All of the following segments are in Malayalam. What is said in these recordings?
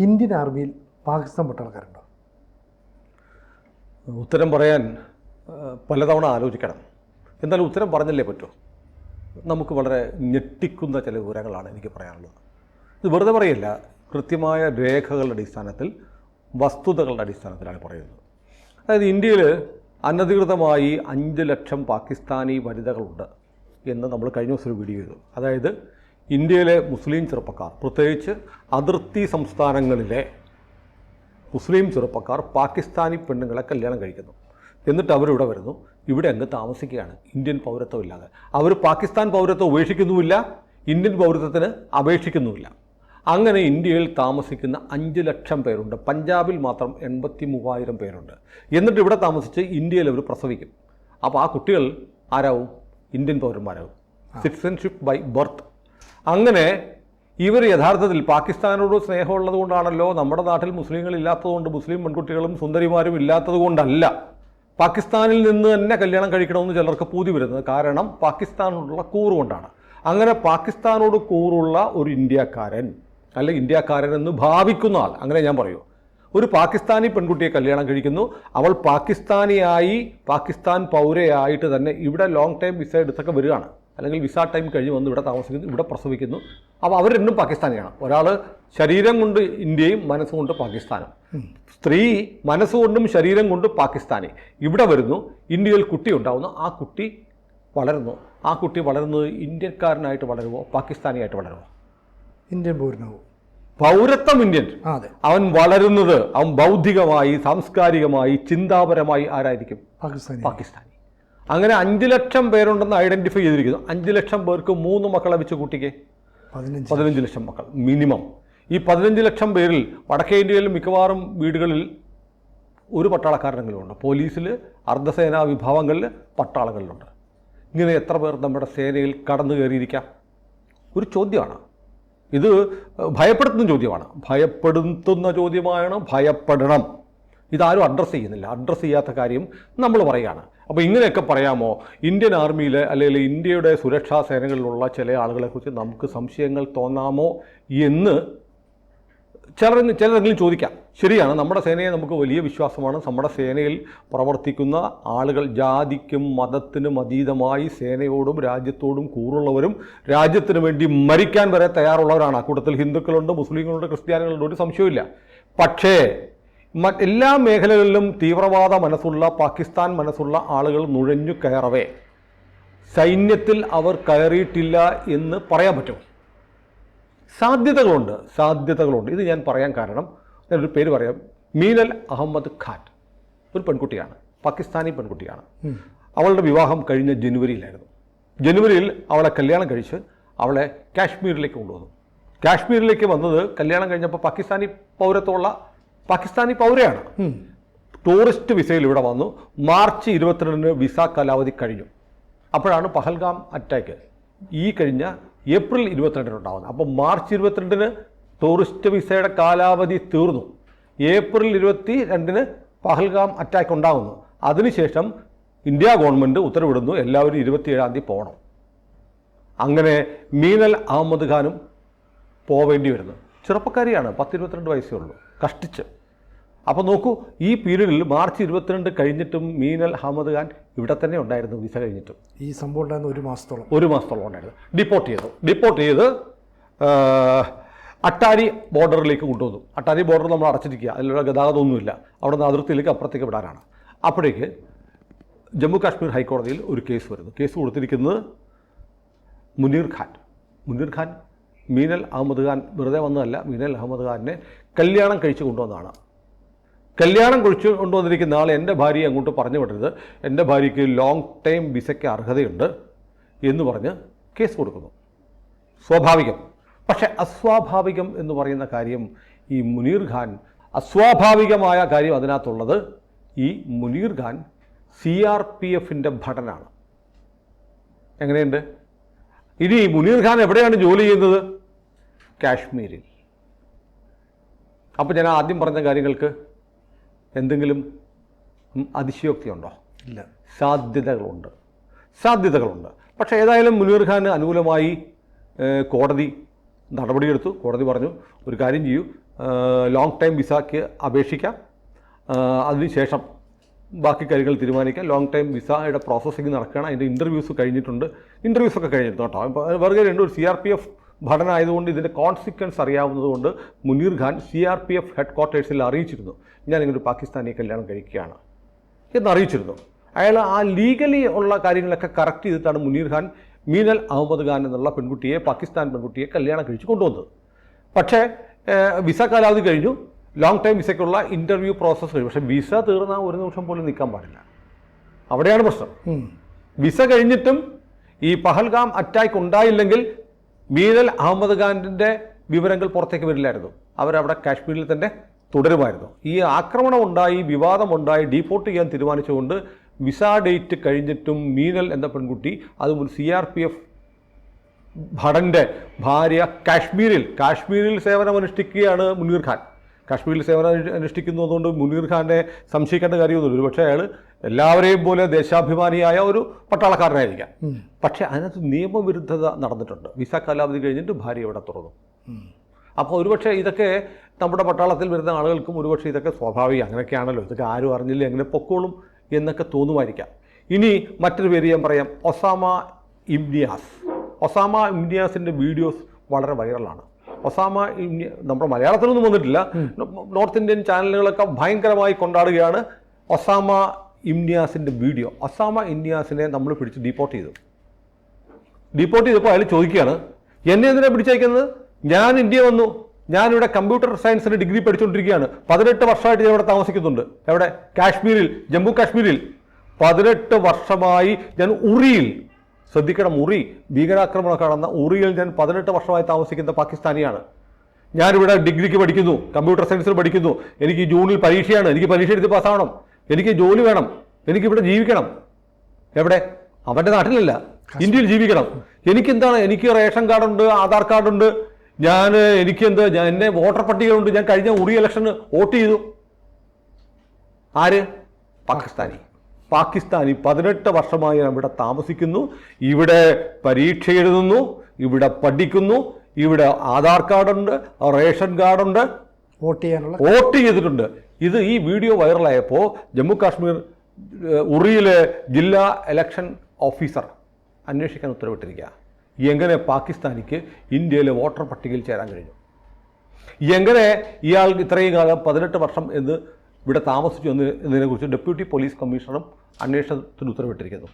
ഇന്ത്യൻ ആർമിയിൽ പാകിസ്ഥാൻ പട്ടാളക്കാരുണ്ടോ? ഉത്തരം പറയാൻ പലതവണ ആലോചിക്കണം. എന്നാലും ഉത്തരം പറഞ്ഞല്ലേ പറ്റൂ. നമുക്ക് വളരെ ഞെട്ടിക്കുന്ന ചില വിവരങ്ങളാണ് എനിക്ക് പറയാനുള്ളത്. ഇത് വെറുതെ പറയില്ല, കൃത്യമായ രേഖകളുടെ അടിസ്ഥാനത്തിൽ, വസ്തുതകളുടെ അടിസ്ഥാനത്തിലാണ് പറയുന്നത്. അതായത് ഇന്ത്യയിൽ അനധികൃതമായി 5 ലക്ഷം പാകിസ്ഥാനി വനിതകളുണ്ട് എന്ന് നമ്മൾ കഴിഞ്ഞ ദിവസം ഒരു വീഡിയോ ചെയ്തു. അതായത് ഇന്ത്യയിലെ മുസ്ലിം ചെറുപ്പക്കാർ, പ്രത്യേകിച്ച് അതിർത്തി സംസ്ഥാനങ്ങളിലെ മുസ്ലിം ചെറുപ്പക്കാർ പാകിസ്ഥാനി പെണ്ണുങ്ങളെ കല്യാണം കഴിക്കുന്നു. എന്നിട്ട് അവരിവിടെ വരുന്നു, ഇവിടെ അങ്ങ് താമസിക്കുകയാണ് ഇന്ത്യൻ പൗരത്വം ഇല്ലാതെ. അവർ പാകിസ്ഥാൻ പൗരത്വം ഉപേക്ഷിക്കുന്നുമില്ല, ഇന്ത്യൻ പൗരത്വത്തിന് അപേക്ഷിക്കുന്നുമില്ല. അങ്ങനെ ഇന്ത്യയിൽ താമസിക്കുന്ന 5 ലക്ഷം പേരുണ്ട്. പഞ്ചാബിൽ മാത്രം 83,000 പേരുണ്ട്. എന്നിട്ട് ഇവിടെ താമസിച്ച് ഇന്ത്യയിൽ അവർ പ്രസവിക്കും. അപ്പോൾ ആ കുട്ടികൾ ആരാവും? ഇന്ത്യൻ പൗരന്മാരാകും, സിറ്റിസൺഷിപ്പ് ബൈ ബർത്ത്. അങ്ങനെ ഇവർ യഥാർത്ഥത്തിൽ പാകിസ്ഥാനോട് സ്നേഹമുള്ളത് കൊണ്ടാണല്ലോ നമ്മുടെ നാട്ടിൽ മുസ്ലിങ്ങൾ ഇല്ലാത്തതുകൊണ്ട്, മുസ്ലിം പെൺകുട്ടികളും സുന്ദരിമാരും ഇല്ലാത്തത് കൊണ്ടല്ല, പാകിസ്ഥാനിൽ നിന്ന് തന്നെ കല്യാണം കഴിക്കണമെന്ന് ചിലർക്ക് പൂതി വരുന്നത്. കാരണം പാകിസ്ഥാനോടുള്ള കൂറുകൊണ്ടാണ്. അങ്ങനെ പാകിസ്ഥാനോട് കൂറുള്ള ഒരു ഇന്ത്യക്കാരൻ, അല്ലെങ്കിൽ ഇന്ത്യക്കാരൻ എന്ന് ഭാവിക്കുന്ന ആൾ, അങ്ങനെ ഞാൻ പറയൂ, ഒരു പാകിസ്ഥാനി പെൺകുട്ടിയെ കല്യാണം കഴിക്കുന്നു. അവൾ പാകിസ്ഥാനിയായി, പാകിസ്ഥാൻ പൗരയായിട്ട് തന്നെ ഇവിടെ ലോങ് ടൈം വിസ എടുത്തൊക്കെ വരികയാണ്, അല്ലെങ്കിൽ വിസ ടൈം കഴിഞ്ഞ് വന്ന് ഇവിടെ താമസിക്കുന്നു, ഇവിടെ പ്രസവിക്കുന്നു. അപ്പോൾ അവർ രണ്ടും പാകിസ്ഥാനിയാണ്. ഒരാൾ ശരീരം കൊണ്ട് ഇന്ത്യയും മനസ്സുകൊണ്ട് പാകിസ്ഥാനും. സ്ത്രീ മനസ്സുകൊണ്ടും ശരീരം കൊണ്ട് പാകിസ്ഥാനി. ഇവിടെ വരുന്നു, ഇന്ത്യയിൽ കുട്ടി ഉണ്ടാവുന്നു, ആ കുട്ടി വളരുന്നു. ആ കുട്ടി വളരുന്നത് ഇന്ത്യക്കാരനായിട്ട് വളരുമോ പാകിസ്ഥാനിയായിട്ട് വളരുമോ? ഇന്ത്യൻ പൗരനാവും. പൗരത്വം ഇന്ത്യൻ. അതെ. അവൻ വളരുന്നത്, അവൻ ബൗദ്ധികമായി, സാംസ്കാരികമായി, ചിന്താപരമായി ആരായിരിക്കും? പാകിസ്ഥാനി. അങ്ങനെ 5 ലക്ഷം പേരുണ്ടെന്ന് ഐഡന്റിഫൈ ചെയ്തിരിക്കുന്നു. 5 ലക്ഷം പേർക്ക് 3 മക്കളെ വെച്ച് കൂട്ടിക്കേ, 15 ലക്ഷം മക്കൾ മിനിമം. ഈ 15 ലക്ഷം പേരിൽ വടക്കേ ഇന്ത്യയിൽ മിക്കവാറും വീടുകളിൽ ഒരു പട്ടാളക്കാരനെങ്കിലും ഉണ്ട്. പോലീസിൽ, അർദ്ധസേനാ വിഭാഗങ്ങളിൽ, പട്ടാളങ്ങളിലുണ്ട്. ഇങ്ങനെ എത്ര പേർ നമ്മുടെ സേനയിൽ കടന്നു കയറിയിരിക്കാം? ഒരു ചോദ്യമാണ് ഇത്. ഭയപ്പെടുത്തുന്ന ചോദ്യമാണ്, ഭയപ്പെടുത്തുന്ന ചോദ്യമാണ്. ഭയപ്പെടണം. ഇതാരും അഡ്രസ്സ് ചെയ്യുന്നില്ല. അഡ്രസ്സ് ചെയ്യാത്ത കാര്യം നമ്മൾ പറയുകയാണ്. അപ്പോൾ ഇങ്ങനെയൊക്കെ പറയാമോ? ഇന്ത്യൻ ആർമിയിൽ അല്ലെങ്കിൽ ഇന്ത്യയുടെ സുരക്ഷാ സേനകളിലുള്ള ചില ആളുകളെക്കുറിച്ച് നമുക്ക് സംശയങ്ങൾ തോന്നാമോ എന്ന് ചിലരെങ്കിലും ചോദിക്കാം. ശരിയാണ്, നമ്മുടെ സേനയെ നമുക്ക് വലിയ വിശ്വാസമാണ്. നമ്മുടെ സേനയിൽ പ്രവർത്തിക്കുന്ന ആളുകൾ ജാതിക്കും മതത്തിനും അതീതമായി സേനയോടും രാജ്യത്തോടും കൂറുള്ളവരും രാജ്യത്തിന് വേണ്ടി മരിക്കാൻ വരെ തയ്യാറുള്ളവരാണ്. അക്കൂട്ടത്തിൽ ഹിന്ദുക്കളുണ്ട്, മുസ്ലിങ്ങളുണ്ട്, ക്രിസ്ത്യാനികളുണ്ട്, ഒരു സംശയവുമില്ല. പക്ഷേ എല്ലാ മേഖലകളിലും തീവ്രവാദ മനസ്സുള്ള, പാകിസ്ഥാൻ മനസ്സുള്ള ആളുകൾ നുഴഞ്ഞു കയറവേ സൈന്യത്തിൽ അവർ കയറിയിട്ടില്ല എന്ന് പറയാൻ പറ്റും. സാധ്യതകളുണ്ട്. ഇത് ഞാൻ പറയാൻ കാരണം, ഞാനൊരു പേര് പറയാം. മീനൽ അഹമ്മദ് ഖാൻ ഒരു പെൺകുട്ടിയാണ്, പാകിസ്ഥാനി പെൺകുട്ടിയാണ്. അവളുടെ വിവാഹം കഴിഞ്ഞ ജനുവരിയിലായിരുന്നു. ജനുവരിയിൽ അവളെ കല്യാണം കഴിച്ച് അവളെ കാശ്മീരിലേക്ക് കൊണ്ടുവന്നു. കാശ്മീരിലേക്ക് വന്നത് കല്യാണം കഴിഞ്ഞപ്പോൾ പാകിസ്ഥാനി പൗരത്വമുള്ള പാകിസ്ഥാനി പൗരയാണ്. ടൂറിസ്റ്റ് വിസയിൽ ഇവിടെ വന്നു. മാർച്ച് 22 വിസ കാലാവധി കഴിഞ്ഞു. അപ്പോഴാണ് പഹൽഗാം അറ്റാക്ക് ഈ കഴിഞ്ഞ ഏപ്രിൽ 22 ഉണ്ടാകുന്നത്. അപ്പോൾ മാർച്ച് 22 ടൂറിസ്റ്റ് വിസയുടെ കാലാവധി തീർന്നു. ഏപ്രിൽ 22 പഹൽഗാം അറ്റാക്ക് ഉണ്ടാകുന്നു. അതിനുശേഷം ഇന്ത്യ ഗവൺമെൻറ് ഉത്തരവിടുന്നു എല്ലാവരും 27-ാം തീയതി പോകണം. അങ്ങനെ മീനൽ അഹമ്മദ് ഖാനും പോവേണ്ടി വരുന്നു. ചെറുപ്പക്കാരിയാണ്, 10-22 വയസ്സേ ഉള്ളൂ, കഷ്ടിച്ച്. അപ്പോൾ നോക്കൂ, ഈ പീരീഡിൽ മാർച്ച് 22 കഴിഞ്ഞിട്ടും മീനൽ അഹമ്മദ് ഖാൻ ഇവിടെ തന്നെ ഉണ്ടായിരുന്നു. വിസ കഴിഞ്ഞിട്ടും ഈ സംഭവം ഉണ്ടായിരുന്നു ഒരു മാസത്തോളം ഉണ്ടായിരുന്നു. ഡിപ്പോർട്ട് ചെയ്ത് അട്ടാരി ബോർഡറിലേക്ക് കൊണ്ടുവന്നു. അട്ടാരി ബോർഡർ നമ്മൾ അടച്ചിരിക്കുക, അതിലുള്ള ഗതാഗതമൊന്നുമില്ല. അവിടെ നിന്ന് അതിർത്തിയിലേക്ക് അപ്പുറത്തേക്ക് വിടാനാണ്. അപ്പോഴേക്ക് ജമ്മു കാശ്മീർ ഹൈക്കോടതിയിൽ ഒരു കേസ് വരുന്നു. കേസ് കൊടുത്തിരിക്കുന്നത് മുനീർ ഖാൻ. മീനൽ അഹമ്മദ് ഖാൻ വെറുതെ വന്നതല്ല, മീനൽ അഹമ്മദ് ഖാനെ കല്യാണം കഴിച്ച് കൊണ്ടുവന്നതാണ്. കല്യാണം കഴിച്ച് കൊണ്ടുവന്നിരിക്കുന്ന ആൾ എൻ്റെ ഭാര്യയെ അങ്ങോട്ട് പറഞ്ഞു വിടരുത്, എൻ്റെ ഭാര്യയ്ക്ക് ലോങ് ടൈം വിസയ്ക്ക് അർഹതയുണ്ട് എന്ന് പറഞ്ഞ് കേസ് കൊടുക്കുന്നു. സ്വാഭാവികം. പക്ഷേ അസ്വാഭാവികം എന്ന് പറയുന്ന കാര്യം ഈ മുനീർ ഖാൻ, അസ്വാഭാവികമായ കാര്യം അതിനകത്തുള്ളത്, ഈ മുനീർ ഖാൻ CRPFൻ്റെ ഭടനാണ്. എങ്ങനെയുണ്ട്? ഇനി മുനീർ ഖാൻ എവിടെയാണ് ജോലി ചെയ്യുന്നത്? കാശ്മീരിൽ. അപ്പോൾ ഞാൻ ആദ്യം പറഞ്ഞ കാര്യങ്ങൾക്ക് എന്തെങ്കിലും അതിശയോക്തിയുണ്ടോ? ഇല്ല. സാധ്യതകളുണ്ട്. പക്ഷേ ഏതായാലും മുനീർ ഖാന് അനുകൂലമായി കോടതി നടപടിയെടുത്തു. കോടതി പറഞ്ഞു, ഒരു കാര്യം ചെയ്യൂ, ലോങ് ടൈം വിസയ്ക്ക് അപേക്ഷിക്കാം. അതിനുശേഷം ബാക്കി കാര്യങ്ങൾ തീരുമാനിക്കാം. ലോങ് ടൈം വിസയുടെ പ്രോസസ്സിങ് നടക്കുകയാണ്. അതിൻ്റെ ഇൻ്റർവ്യൂസൊക്കെ കഴിഞ്ഞിട്ടുണ്ട് കേട്ടോ. വെറുതെ ഒരു CRPF ഭടനായതുകൊണ്ട് ഇതിൻ്റെ കോൺസിക്വൻസ് അറിയാവുന്നതുകൊണ്ട് മുനീർ ഖാൻ CRPF ഹെഡ് ക്വാർട്ടേഴ്സിൽ അറിയിച്ചിരുന്നു, ഞാനിങ്ങനെ ഒരു പാകിസ്ഥാനിയെ കല്യാണം കഴിക്കുകയാണ് എന്ന് അറിയിച്ചിരുന്നു. അയാൾ ആ ലീഗലി ഉള്ള കാര്യങ്ങളൊക്കെ കറക്റ്റ് ചെയ്തിട്ടാണ് മുനീർ ഖാൻ മീനൽ അഹമ്മദ് ഖാൻ എന്നുള്ള പെൺകുട്ടിയെ, പാകിസ്ഥാൻ പെൺകുട്ടിയെ കല്യാണം കഴിച്ച് കൊണ്ടുവന്നത്. പക്ഷേ വിസ കാലാവധി കഴിഞ്ഞു, ലോങ് ടൈം വിസയ്ക്കുള്ള ഇൻ്റർവ്യൂ പ്രോസസ്സ് കഴിഞ്ഞു. പക്ഷേ വിസ തീർന്നാൽ ഒരു നിമിഷം പോലും നിൽക്കാൻ പാടില്ല. അവിടെയാണ് പ്രശ്നം. വിസ കഴിഞ്ഞിട്ടും ഈ പഹൽഗാം അറ്റാക്ക് ഉണ്ടായില്ലെങ്കിൽ മീനൽ അഹമ്മദ് ഖാൻ്റെ വിവരങ്ങൾ പുറത്തേക്ക് വരില്ലായിരുന്നു. അവരവിടെ കാശ്മീരിൽ തന്നെ തുടരുമായിരുന്നു. ഈ ആക്രമണം ഉണ്ടായി, വിവാദമുണ്ടായി, ഡീപ്പോർട്ട് ചെയ്യാൻ തീരുമാനിച്ചുകൊണ്ട് വിസ ഡേറ്റ് കഴിഞ്ഞിട്ടും മീനൽ എന്ന പെൺകുട്ടി, അതും ഒരു CRPF ഭടൻ്റെ ഭാര്യ കാശ്മീരിൽ സേവനമനുഷ്ഠിക്കുകയാണ് മുനീർ ഖാൻ. കാശ്മീരിൽ സേവനം അനുഷ്ഠിക്കുന്നതുകൊണ്ട് മുനീർ ഖാനെ സംശയിക്കേണ്ട കാര്യമൊന്നുമില്ല. ഒരു പക്ഷേ അയാൾ എല്ലാവരെയും പോലെ ദേശാഭിമാനിയായ ഒരു പട്ടാളക്കാരനായിരിക്കാം. പക്ഷേ അതിനകത്ത് നിയമവിരുദ്ധത നടന്നിട്ടുണ്ട്. വിസ കാലാവധി കഴിഞ്ഞിട്ട് ഭാര്യ ഇവിടെ തുറന്നു. അപ്പോൾ ഒരുപക്ഷെ ഇതൊക്കെ നമ്മുടെ പട്ടാളത്തിൽ വരുന്ന ആളുകൾക്കും ഒരുപക്ഷെ ഇതൊക്കെ സ്വാഭാവികം, അങ്ങനെയൊക്കെയാണല്ലോ, ഇതൊക്കെ ആരും അറിഞ്ഞില്ല, എങ്ങനെ പൊക്കോളും എന്നൊക്കെ തോന്നുമായിരിക്കാം. ഇനി മറ്റൊരു പേര് ഞാൻ പറയാം, ഒസാമ ഇംനിയാസിൻ്റെ വീഡിയോസ് വളരെ വൈറലാണ്. നമ്മുടെ മലയാളത്തിലൊന്നും വന്നിട്ടില്ല, നോർത്ത് ഇന്ത്യൻ ചാനലുകളൊക്കെ ഭയങ്കരമായി കൊണ്ടാടുകയാണ് ഒസാമ ഇംനിയാസിൻ്റെ വീഡിയോ. ഒസാമ ഇംനിയാസിനെ നമ്മൾ പിടിച്ച് ഡീപ്പോർട്ട് ചെയ്തപ്പോൾ അയാൾ ചോദിക്കുകയാണ്, എന്നെ എന്തിനാണ് പിടിച്ചയക്കുന്നത്? ഞാൻ ഇന്ത്യ വന്നു, ഞാനിവിടെ കമ്പ്യൂട്ടർ സയൻസിന് ഡിഗ്രി പഠിച്ചുകൊണ്ടിരിക്കുകയാണ്. 18 വർഷമായിട്ട് ഞാൻ ഇവിടെ താമസിക്കുന്നുണ്ട്. എവിടെ? കാശ്മീരിൽ, ജമ്മു കാശ്മീരിൽ 18 വർഷമായി ഞാൻ ഉറിയിൽ, ശ്രദ്ധിക്കണം, ഉറി ഭീകരാക്രമണം കാണുന്ന ഉറിയിൽ ഞാൻ 18 വർഷമായി താമസിക്കുന്ന പാകിസ്ഥാനിയാണ്. ഞാനിവിടെ ഡിഗ്രിക്ക് പഠിക്കുന്നു, കമ്പ്യൂട്ടർ സയൻസിൽ പഠിക്കുന്നു. എനിക്ക് ജൂണിൽ പരീക്ഷയാണ്, എനിക്ക് പരീക്ഷ എഴുതി പാസ്സാവണം, എനിക്ക് ജോലി വേണം, എനിക്കിവിടെ ജീവിക്കണം. എവിടെ? അവൻ്റെ നാട്ടിലല്ല, ഇന്ത്യയിൽ ജീവിക്കണം. എനിക്കെന്താണ്? എനിക്ക് റേഷൻ കാർഡുണ്ട്, ആധാർ കാർഡുണ്ട്, എന്നെ വോട്ടർ പട്ടികയുണ്ട്. ഞാൻ കഴിഞ്ഞ ഉറി ഇലക്ഷന് വോട്ട് ചെയ്തു. ആര്? പാകിസ്ഥാനി 18 വർഷമായി ഇവിടെ താമസിക്കുന്നു, ഇവിടെ പരീക്ഷ എഴുതുന്നു, ഇവിടെ പഠിക്കുന്നു, ഇവിടെ ആധാർ കാർഡുണ്ട്, റേഷൻ കാർഡുണ്ട്, വോട്ട് ചെയ്തിട്ടുണ്ട്. ഈ വീഡിയോ വൈറലായപ്പോൾ ജമ്മു കാശ്മീർ ഉറിയിലെ ജില്ലാ ഇലക്ഷൻ ഓഫീസർ അന്വേഷിക്കാൻ ഉത്തരവിട്ടിരിക്കുക. എങ്ങനെ പാകിസ്ഥാനിക്ക് ഇന്ത്യയിലെ വോട്ടർ പട്ടികയിൽ ചേരാൻ കഴിഞ്ഞു? എങ്ങനെ ഇയാൾ ഇത്രയും കാലം 18 വർഷം എന്ന് ഇവിടെ താമസിച്ചു എന്നതിനെക്കുറിച്ച് ഡെപ്യൂട്ടി പോലീസ് കമ്മീഷണറും അന്വേഷണത്തിന് ഉത്തരവിട്ടിരിക്കുന്നു.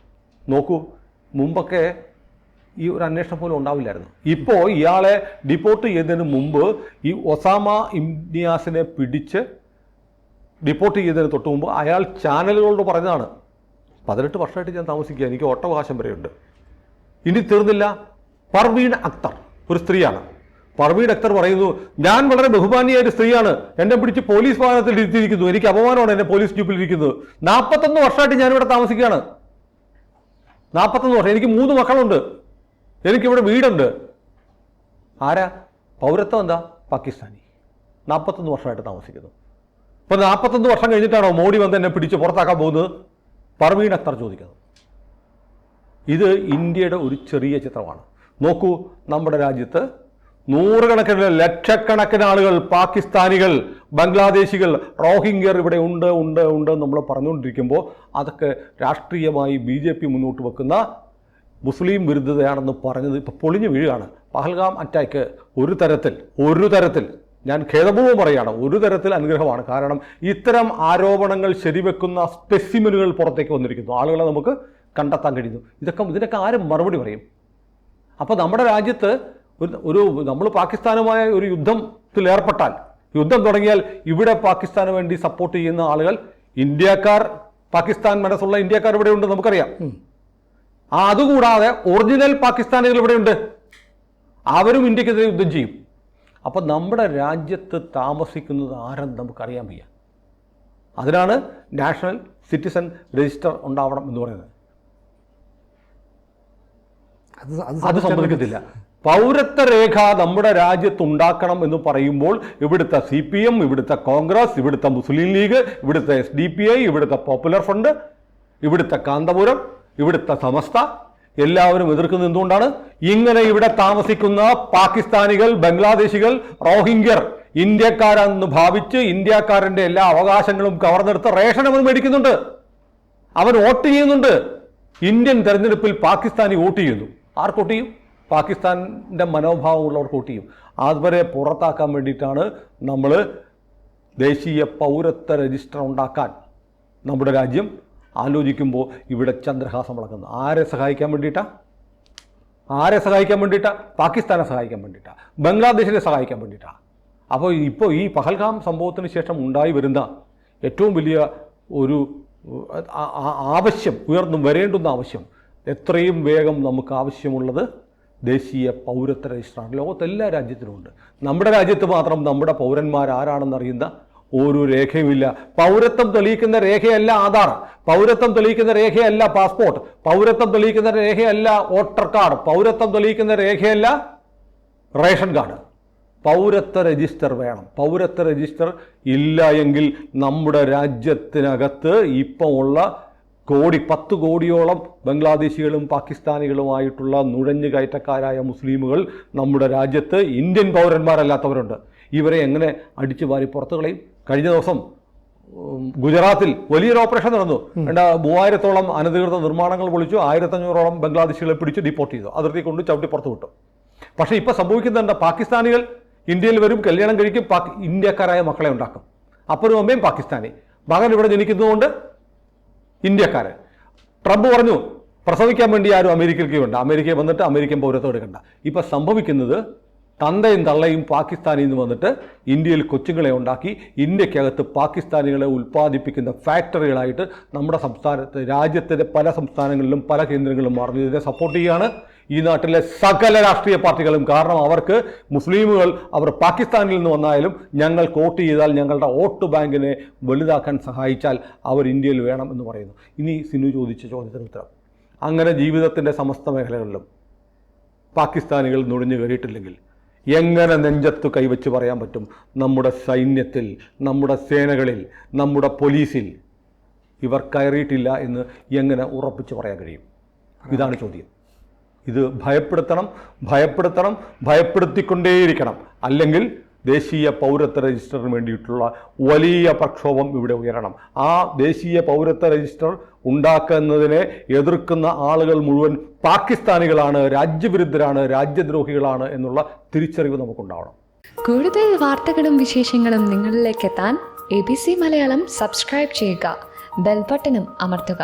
നോക്കൂ, മുമ്പൊക്കെ ഈ ഒരു അന്വേഷണം പോലും ഉണ്ടാവില്ലായിരുന്നു. ഇപ്പോൾ ഇയാളെ ഡിപ്പോർട്ട് ചെയ്തതിന് മുമ്പ് ഈ ഒസാമ ഇംനിയാസിനെ പിടിച്ച് ഡിപ്പോർട്ട് ചെയ്തതിന് തൊട്ട് മുമ്പ് അയാൾ ചാനലുകളോട് പറഞ്ഞതാണ്, 18 വർഷമായിട്ട് ഞാൻ താമസിക്കുക, എനിക്ക് വോട്ടവകാശം വരെയുണ്ട്. ഇനി തീർന്നില്ല, പർവീൺ അക്തർ ഒരു സ്ത്രീയാണ്. പർവീൺ അക്തർ പറയുന്നു, ഞാൻ വളരെ ബഹുമാനിയായ ഒരു സ്ത്രീയാണ്, എന്നെ പിടിച്ച് പോലീസ് വാഹനത്തിൽ ഇരുത്തിയിരിക്കുന്നു, എനിക്ക് അപമാനമാണ് എന്നെ പോലീസ് ജീപ്പിലിരിക്കുന്നത്. 41 വർഷമായിട്ട് ഞാനിവിടെ താമസിക്കുകയാണ്. 41 വർഷം, എനിക്ക് 3 മക്കളുണ്ട്, എനിക്കിവിടെ വീടുണ്ട്. ആരാ? പൗരത്വം എന്താ? പാകിസ്ഥാനി. 41 വർഷമായിട്ട് താമസിക്കുന്നു. ഇപ്പം 41 വർഷം കഴിഞ്ഞിട്ടാണോ മോഡി വന്ന് എന്നെ പിടിച്ച് പുറത്താക്കാൻ പോകുന്നത്? പർവീൺ അക്തർ ചോദിക്കുന്നു. ഇത് ഇന്ത്യയുടെ ഒരു ചെറിയ ചിത്രമാണ്. നോക്കൂ, നമ്മുടെ രാജ്യത്ത് നൂറുകണക്കിന് ലക്ഷക്കണക്കിന് ആളുകൾ, പാകിസ്ഥാനികൾ, ബംഗ്ലാദേശികൾ, റോഹിംഗ്യർ ഇവിടെ ഉണ്ട് നമ്മൾ പറഞ്ഞുകൊണ്ടിരിക്കുമ്പോൾ അതൊക്കെ രാഷ്ട്രീയമായി BJP മുന്നോട്ട് വെക്കുന്ന മുസ്ലിം വിരുദ്ധതയാണെന്ന് പറഞ്ഞത് ഇപ്പോൾ പൊളിഞ്ഞു വീഴുകയാണ്. പഹൽഗാം അറ്റാക്ക് ഒരു തരത്തിൽ ഞാൻ ഖേദപൂർവ്വം പറയുകയാണ്, ഒരു തരത്തിൽ അനുഗ്രഹമാണ്. കാരണം ഇത്തരം ആരോപണങ്ങൾ ശരിവെക്കുന്ന സ്പെസിമെനുകൾ പുറത്തേക്ക് വന്നിരിക്കുന്നു, ആളുകളെ നമുക്ക് കണ്ടെത്താൻ കഴിയുന്നു. ഇതിനൊക്കെ ആരും മറുപടി പറയും? അപ്പോൾ നമ്മുടെ രാജ്യത്ത് നമ്മൾ പാകിസ്ഥാനുമായ ഒരു യുദ്ധത്തിൽ ഏർപ്പെട്ടാൽ, യുദ്ധം തുടങ്ങിയാൽ ഇവിടെ പാകിസ്ഥാന് വേണ്ടി സപ്പോർട്ട് ചെയ്യുന്ന ആളുകൾ, പാകിസ്ഥാൻ മനസ്സുള്ള ഇന്ത്യക്കാർ ഇവിടെ ഉണ്ട്, നമുക്കറിയാം. അതുകൂടാതെ ഒറിജിനൽ പാകിസ്ഥാനികൾ ഇവിടെയുണ്ട്, അവരും ഇന്ത്യക്കെതിരെ യുദ്ധം ചെയ്യും. അപ്പം നമ്മുടെ രാജ്യത്ത് താമസിക്കുന്നത് ആരെന്ന് നമുക്കറിയാൻ വയ്യ. അതിനാണ് നാഷണൽ സിറ്റിസൺ രജിസ്റ്റർ ഉണ്ടാവണം എന്ന് പറയുന്നത്. അത് സമ്മതിക്കത്തില്ല. പൗരത്വ രേഖ നമ്മുടെ രാജ്യത്ത് ഉണ്ടാക്കണം എന്ന് പറയുമ്പോൾ ഇവിടുത്തെ CPM, ഇവിടുത്തെ കോൺഗ്രസ്, ഇവിടുത്തെ മുസ്ലിം ലീഗ്, ഇവിടുത്തെ SDPI, ഇവിടുത്തെ പോപ്പുലർ ഫ്രണ്ട്, ഇവിടുത്തെ കാന്തപുരം, ഇവിടുത്തെ സമസ്ത, എല്ലാവരും എതിർക്കുന്നത് എന്തുകൊണ്ടാണ്? ഇങ്ങനെ ഇവിടെ താമസിക്കുന്ന പാകിസ്ഥാനികൾ, ബംഗ്ലാദേശികൾ, റോഹിംഗ്യർ ഇന്ത്യക്കാരെന്ന് ഭാവിച്ച് ഇന്ത്യക്കാരൻ്റെ എല്ലാ അവകാശങ്ങളും കവർന്നെടുത്ത് റേഷൻ അവൻ മേടിക്കുന്നുണ്ട്, അവൻ വോട്ട് ചെയ്യുന്നുണ്ട്. ഇന്ത്യൻ തെരഞ്ഞെടുപ്പിൽ പാകിസ്ഥാനി വോട്ട് ചെയ്യുന്നു. ആർക്ക് വോട്ട് ചെയ്യും? പാകിസ്ഥാൻ്റെ മനോഭാവമുള്ളവർക്ക് വോട്ട് ചെയ്യും. അവരെ പുറത്താക്കാൻ വേണ്ടിയിട്ടാണ് നമ്മൾ ദേശീയ പൗരത്വ രജിസ്റ്റർ ഉണ്ടാക്കാൻ നമ്മുടെ രാജ്യം ആലോചിക്കുമ്പോൾ ഇവിടെ ചന്ദ്രഹാസം വളർക്കുന്നത്. ആരെ സഹായിക്കാൻ വേണ്ടിയിട്ടാണ്? പാകിസ്ഥാനെ സഹായിക്കാൻ വേണ്ടിയിട്ടാണ്, ബംഗ്ലാദേശിനെ സഹായിക്കാൻ വേണ്ടിയിട്ടാണ്. അപ്പോൾ ഈ പഹൽഗാം സംഭവത്തിന് ശേഷം ഉണ്ടായി വരുന്ന ഏറ്റവും വലിയ ഒരു ആവശ്യം, ഉയർന്നു വരേണ്ടുന്ന ആവശ്യം, എത്രയും വേഗം നമുക്ക് ആവശ്യമുള്ളത് ദേശീയ പൗരത്വ രജിസ്റ്ററാണ്. ലോകത്തെല്ലാ രാജ്യത്തിനുമുണ്ട്. നമ്മുടെ രാജ്യത്ത് മാത്രം നമ്മുടെ പൗരന്മാർ ആരാണെന്നറിയുന്ന ഒരു രേഖയുമില്ല. പൗരത്വം തെളിയിക്കുന്ന രേഖയല്ല ആധാർ, പൗരത്വം തെളിയിക്കുന്ന രേഖയല്ല പാസ്പോർട്ട്, പൗരത്വം തെളിയിക്കുന്ന രേഖയല്ല വോട്ടർ കാർഡ്, പൗരത്വം തെളിയിക്കുന്ന രേഖയല്ല റേഷൻ കാർഡ്. പൗരത്വ രജിസ്റ്റർ വേണം. പൗരത്വ രജിസ്റ്റർ ഇല്ല എങ്കിൽ നമ്മുടെ രാജ്യത്തിനകത്ത് ഇപ്പോൾ ഉള്ള 10 കോടിയോളം ബംഗ്ലാദേശികളും പാകിസ്ഥാനികളുമായിട്ടുള്ള നുഴഞ്ഞുകയറ്റക്കാരായ മുസ്ലിമുകൾ നമ്മുടെ രാജ്യത്ത് ഇന്ത്യൻ പൗരന്മാരല്ലാത്തവരുണ്ട്. ഇവരെ എങ്ങനെ അടിച്ചു വാരി പുറത്തു കളയും? കഴിഞ്ഞ ദിവസം ഗുജറാത്തിൽ വലിയൊരു ഓപ്പറേഷൻ നടന്നു. 3000-ഓളം അനധികൃത നിർമ്മാണങ്ങൾ പൊളിച്ചു, 1500-ഓളം ബംഗ്ലാദേശികളെ പിടിച്ച് ഡിപ്പോർട്ട് ചെയ്തു, അതിർത്തി കൊണ്ട് ചവിട്ടി പുറത്തു വിട്ടു. പക്ഷേ ഇപ്പോൾ സംഭവിക്കുന്നുണ്ട്, പാകിസ്ഥാനികൾ ഇന്ത്യയിൽ വരും, കല്യാണം കഴിക്കും, ഇന്ത്യക്കാരായ മക്കളെ ഉണ്ടാക്കും. അപ്പനും അമ്മയും പാകിസ്ഥാനി, മകൻ ഇവിടെ ജനിക്കുന്നതുകൊണ്ട് ഇന്ത്യക്കാരൻ. ട്രംപ് പറഞ്ഞു പ്രസവിക്കാൻ വേണ്ടി ആരും അമേരിക്കയിലേക്ക് വേണ്ട, അമേരിക്കയിൽ വന്നിട്ട് അമേരിക്കൻ പൗരത്വം എടുക്കണ്ട. ഇപ്പം സംഭവിക്കുന്നത് തന്തയും തള്ളയും പാകിസ്ഥാനിൽ നിന്ന് വന്നിട്ട് ഇന്ത്യയിൽ കൊച്ചുങ്ങളെ ഉണ്ടാക്കി ഇന്ത്യക്കകത്ത് പാകിസ്ഥാനികളെ ഉൽപ്പാദിപ്പിക്കുന്ന ഫാക്ടറികളായിട്ട് നമ്മുടെ സംസ്ഥാനത്ത്, രാജ്യത്തിൻ്റെ പല സംസ്ഥാനങ്ങളിലും പല കേന്ദ്രങ്ങളിലും മാറുന്നു. ഇതിനെ സപ്പോർട്ട് ചെയ്യുകയാണ് ഈ നാട്ടിലെ സകല രാഷ്ട്രീയ പാർട്ടികളും. കാരണം അവർക്ക് മുസ്ലിമുകൾ അവർ പാകിസ്ഥാനിൽ നിന്ന് വന്നാലും ഞങ്ങൾ വോട്ട് ചെയ്താൽ, ഞങ്ങളുടെ വോട്ട് ബാങ്കിനെ വലുതാക്കാൻ സഹായിച്ചാൽ അവർ ഇന്ത്യയിൽ വേണം എന്ന് പറയുന്നു. ഇനി സിനു ചോദിച്ച ചോദ്യത്തിന് ഉത്തരം, അങ്ങനെ ജീവിതത്തിൻ്റെ സമസ്ത മേഖലകളിലും പാകിസ്ഥാനികൾ നുഴഞ്ഞു കയറിയിട്ടില്ലെങ്കിൽ എങ്ങനെ നെഞ്ചത്ത് കൈവച്ച് പറയാൻ പറ്റും നമ്മുടെ സൈന്യത്തിൽ, നമ്മുടെ സേനകളിൽ, നമ്മുടെ പോലീസിൽ ഇവർ കയറിയിട്ടില്ല എന്ന് എങ്ങനെ ഉറപ്പിച്ച് പറയാൻ കഴിയും? ഇതാണ് ചോദ്യം. ഇത് ഭയപ്പെടുത്തിക്കൊണ്ടേയിരിക്കണം. അല്ലെങ്കിൽ ദേശീയ പൗരത്വ രജിസ്റ്ററിന് വേണ്ടിയിട്ടുള്ള വലിയ പ്രക്ഷോഭം ഇവിടെ ഉയരണം. ആ ദേശീയ പൗരത്വ രജിസ്റ്റർ ഉണ്ടാക്കുന്നതിനെ എതിർക്കുന്ന ആളുകൾ മുഴുവൻ പാകിസ്ഥാനികളാണ്, രാജ്യവിരുദ്ധരാണ്, രാജ്യദ്രോഹികളാണ് എന്നുള്ള തിരിച്ചറിവ് നമുക്കുണ്ടാവണം. കൂടുതൽ വാർത്തകളും വിശേഷങ്ങളും നിങ്ങളിലേക്ക് എത്താൻ ABC മലയാളം സബ്സ്ക്രൈബ് ചെയ്യുക, ബെൽ ബട്ടണും അമർത്തുക.